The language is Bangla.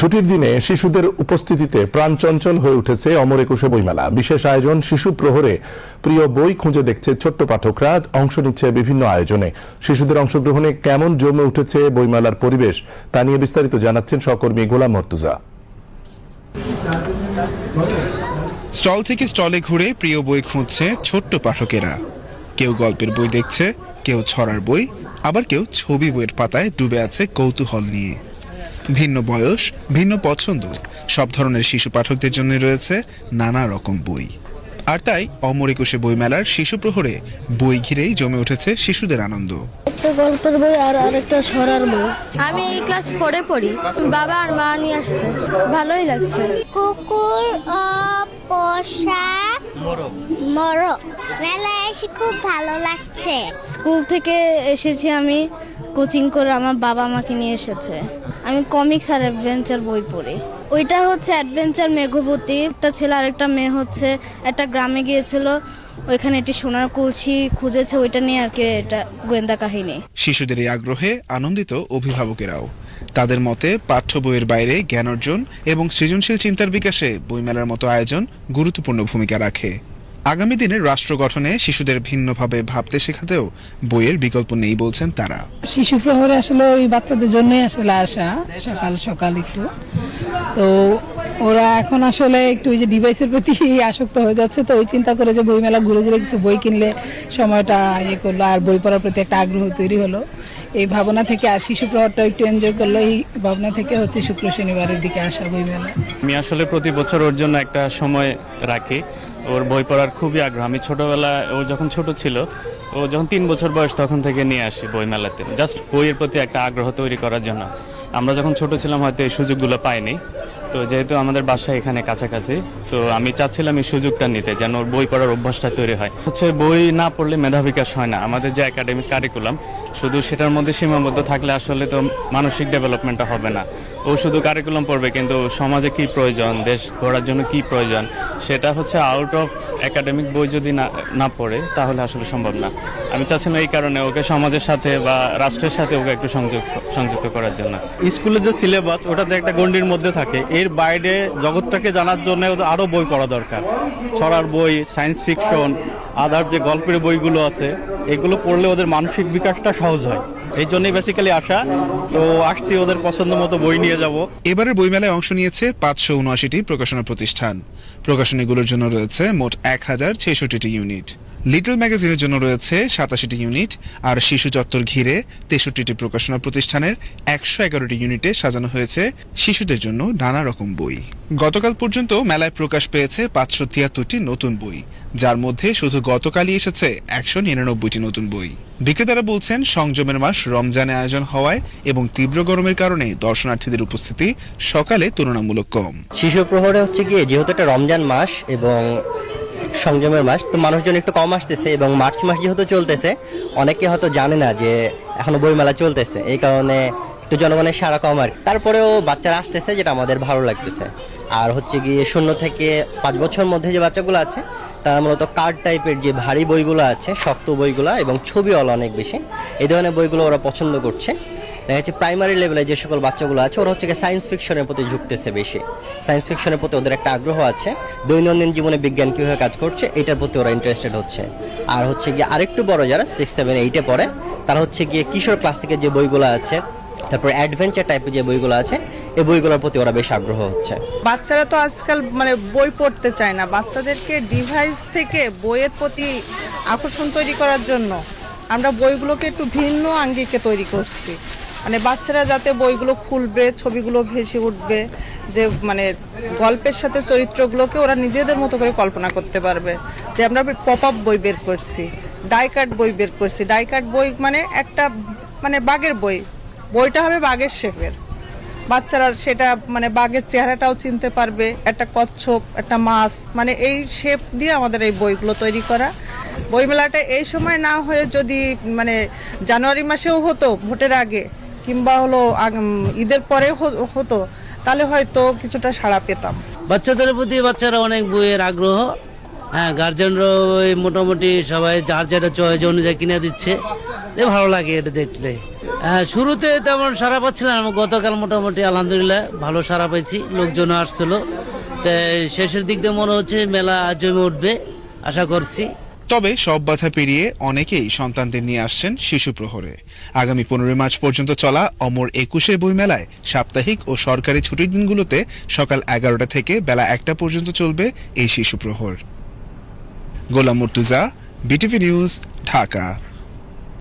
ছুটির দিনে শিশুদের উপস্থিতিতে প্রাণচঞ্চল হয়ে উঠেছে অমর একুশে বইমেলা। বিশেষ আয়োজন শিশু প্রহরে প্রিয় বই খুঁজে দেখছে ছোট্ট পাঠকরা, অংশ নিচ্ছে বিভিন্ন আয়োজনে। শিশুদের অংশগ্রহণে কেমন জমে উঠেছে বইমেলার পরিবেশ তা নিয়ে বিস্তারিত জানাচ্ছেন সহকর্মী গোলাম মর্তুজা। স্টল থেকে স্টলে ঘুরে প্রিয় বই খুঁজছে ছোট্ট পাঠকেরা। কেউ গল্পের বই দেখছে, কেউ ছড়ার বই, আবার কেউ ছবি বইয়ের পাতায় ডুবে আছে কৌতূহল নিয়ে। ভিন্ন বয়স, ভিন্ন পছন্দ, সব ধরনের শিশু পাঠকদের জন্য রয়েছে নানা রকম বই। আর তাই অমর একুশে বইমেলার শিশু প্রহরে বই ঘিরেই জমে উঠেছে শিশুদের আনন্দ। একটা গল্পের বই আর আরেকটা ছড়ার বই। আমি ক্লাস 4-এ পড়ি। বাবা আর মা নিয়ে আসছে, ভালোই লাগছে। কুকুর ও পোষা মোরগ মেলায় এসে খুব ভালো লাগছে। স্কুল থেকে এসেছি আমি, কোচিং করে আমার বাবা আমাকে নিয়ে এসেছে। আমি কমিক্স আর অ্যাডভেঞ্চার বই পড়ি। ওইটা হচ্ছে অ্যাডভেঞ্চার মেঘবতী। একটা ছেলে আর একটা মেয়ে হচ্ছে একটা গ্রামে গিয়েছিল, ওইখানে একটি সোনার কলসি খুঁজেছে, ওইটা নিয়ে আর কি এটা গোয়েন্দা কাহিনী। শিশুদের এই আগ্রহে আনন্দিত অভিভাবকেরাও। তাদের মতে পাঠ্য বইয়ের বাইরে জ্ঞান অর্জন এবং সৃজনশীল চিন্তার বিকাশে বইমেলার মতো আয়োজন গুরুত্বপূর্ণ ভূমিকা রাখে। আগামী দিনের রাষ্ট্র গঠনে শিশুদের ভিন্নভাবে ভাবতে শেখাতেও বইয়ের বিকল্প নেই বলছেন তারা। শিশু প্রহরে আসলে ওই বাচ্চাদের জন্যই আসলে আসা, সকাল সকাল একটু তো ওরা এখন আসলে একটু ওই যে ডিভাইসের প্রতি আসক্ত হয়ে যাচ্ছে, তো ওই চিন্তা করে যে বইমেলা ঘুরে ঘুরে কিছু বই কিনলে সময়টা ইয়ে করলো আর বই পড়ার প্রতি একটা আগ্রহ তৈরি হলো। এই ভাবনা থেকে আর শিশু প্রহরটা একটু এনজয় করলো, এই ভাবনা থেকে হচ্ছে শুক্র শনিবারের দিকে আসা বইমেলা। আমি আসলে প্রতি বছর ওর জন্য একটা সময় রাখি। ওর বই পড়ার খুবই আগ্রহ। আমি ছোটবেলায় ও যখন ছোট ছিল, ও যখন 3 বছর বয়স তখন থেকে নিয়ে আসি বইমেলাতে, জাস্ট বইয়ের প্রতি একটা আগ্রহ তৈরি করার জন্য। আমরা যখন ছোট ছিলাম হয়তো এই সুযোগগুলো পাইনি, তো যেহেতু আমাদের বাসা এখানে কাছাকাছি, তো আমি চাচ্ছিলাম এই সুযোগটা নিতে, যেন ওর বই পড়ার অভ্যাসটা তৈরি হয়। হচ্ছে বই না পড়লে মেধা বিকাশ হয় না। আমাদের যে একাডেমিক কারিকুলাম শুধু সেটার মধ্যে সীমাবদ্ধ থাকলে আসলে তো মানসিক ডেভেলপমেন্টটা হবে না। ও শুধু কারিকুলাম পড়বে, কিন্তু সমাজে কি প্রয়োজন, দেশ গড়ার জন্য কি প্রয়োজন, সেটা হচ্ছে আউট অফ একাডেমিক বই যদি না পড়ে তাহলে আসলে সম্ভব না। আমি চাচ্ছিলাম এই কারণে ওকে সমাজের সাথে বা রাষ্ট্রের সাথে ওকে একটু সংযুক্ত করার জন্য। স্কুলের যে সিলেবাস ওটাতে একটা গণ্ডির মধ্যে থাকে, এর বাইরে জগৎটাকে জানার জন্য ওদের আরও বই পড়া দরকার। ছড়ার বই, সায়েন্স ফিকশন, আদার যে গল্পের বইগুলো আছে, এগুলো পড়লে ওদের মানসিক বিকাশটা সহজ হয়। এই জন্যই বেসিক্যালি আসা। তো আসছি ওদের পছন্দ মতো বই নিয়ে যাব। এবারের বইমেলায় অংশ নিয়েছে 579টি প্রকাশনা প্রতিষ্ঠান। প্রকাশনীগুলোর জন্য রয়েছে মোট 1066টি ইউনিট। লিটল ম্যাগাজিনের জন্য রয়েছে 87টি ইউনিট, আর শিশু চত্বর ঘিরে 63টি প্রকাশনা প্রতিষ্ঠানের 111টি ইউনিটে সাজানো হয়েছে শিশুদের জন্য নানা রকম বই। গতকাল পর্যন্ত মেলায় প্রকাশ পেয়েছে 573টি নতুন বই, যার মধ্যে শুধু গতকালই এসেছে 199টি নতুন বই। বিক্রেতারা বলছেন সংযমের মাস রমজানে আয়োজন হওয়ায় এবং তীব্র গরমের কারণে দর্শনার্থীদের উপস্থিতি সকালে তুলনামূলক কম। শিশু প্রহরে হচ্ছে গিয়ে যেহেতু একটা রমজান মাস এবং সংযমের মাস, তো মানুষজন একটু কম আসতেছে, এবং মার্চ মাস যেহেতু চলতেছে অনেকে হয়তো জানে না যে এখনো বইমেলা চলতেছে, এই কারণে একটু জনগণের সাড়া কম। আর তারপরেও বাচ্চারা আসতেছে, যেটা আমাদের ভালো লাগতেছে। আর হচ্ছে গিয়ে 0 থেকে 5 বছর মধ্যে যে বাচ্চাগুলো আছে তারা মূলত কার্ড টাইপের যে ভারী বইগুলো আছে, শক্ত বইগুলো এবং ছবিওয়ালা অনেক বেশি এই ধরনের বইগুলো ওরা পছন্দ করছে। দেখা যাচ্ছে প্রাইমারি লেভেলে যে সকল বাচ্চাগুলো আছে ওরা হচ্ছে সায়েন্স ফিকশনের প্রতি ঝুঁকতেছে বেশি। সায়েন্স ফিকশনের প্রতি ওদের একটা আগ্রহ আছে, দৈনন্দিন জীবনে বিজ্ঞান কীভাবে কাজ করছে এটার প্রতি ওরা ইন্টারেস্টেড হচ্ছে। আর হচ্ছে গিয়ে আরেকটু বড় যারা 6, 7, 8-এ পড়ে তারা হচ্ছে গিয়ে কিশোর ক্লাসিকের যে বইগুলো আছে, তারপর অ্যাডভেঞ্চার টাইপের যে বইগুলো আছে এই বইগুলোর প্রতি ওরা বেশ আগ্রহ হচ্ছে। বাচ্চারা তো আজকাল বই পড়তে চায় না, বাচ্চাদেরকে ডিভাইস থেকে বইয়ের প্রতি আকর্ষণ তৈরি করার জন্য আমরা বইগুলোকে একটু ভিন্ন আঙ্গিকে তৈরি করছি। বাচ্চারা যাতে বইগুলো খুলবে, ছবিগুলো ভেসে উঠবে, যে গল্পের সাথে চরিত্রগুলোকে ওরা নিজেদের মতো করে কল্পনা করতে পারবে। যে আমরা পপ আপ বই বের করছি, ডাই কাট বই বের করছি। ডাই কাট বই একটা বাঘের বই, বইটা হবে বাঘের শেপের। বাচ্চারা সেটা বাঘের চেহারাটাও চিনতে পারবে, একটা কচ্ছপ, একটা মাছ, এই শেপ দিয়ে আমাদের এই বইগুলো তৈরি করা। বইমেলাটা এই সময় না হয়ে যদি জানুয়ারি মাসেও হতো, ভোটের আগে, কিংবা ঈদের পরে হতো, তাহলে হয়তো কিছুটা সাড়া পেতাম। বাচ্চাদের প্রতি বাচ্চারা অনেক বইয়ের আগ্রহ। হ্যাঁ, গার্জেনরা মোটামুটি সবাই যার যেটা চয়েস অনুযায়ী কিনে দিচ্ছে, ভালো লাগে এটা দেখলে। হ্যাঁ, শুরুতে তেমন সারা পাচ্ছিলাম, গতকাল মোটামুটি আলহামদুলিল্লাহ ভালো সারা পাইছি, লোকজন আসছিল। শেষের দিক দিয়ে মনে হচ্ছে মেলা জমে উঠবে, আশা করছি। তবে সব বাধা পেরিয়ে অনেকেই সন্তানদের নিয়ে আসছেন শিশু প্রহরে। আগামী 15 মার্চ পর্যন্ত চলা অমর 21 বইমেলায় সাপ্তাহিক ও সরকারি ছুটির দিনগুলোতে সকাল 11টা থেকে বেলা 1টা পর্যন্ত চলবে এই শিশু প্রহর। গোলাম মুর্তুজা, বিটিভি নিউজ, ঢাকা।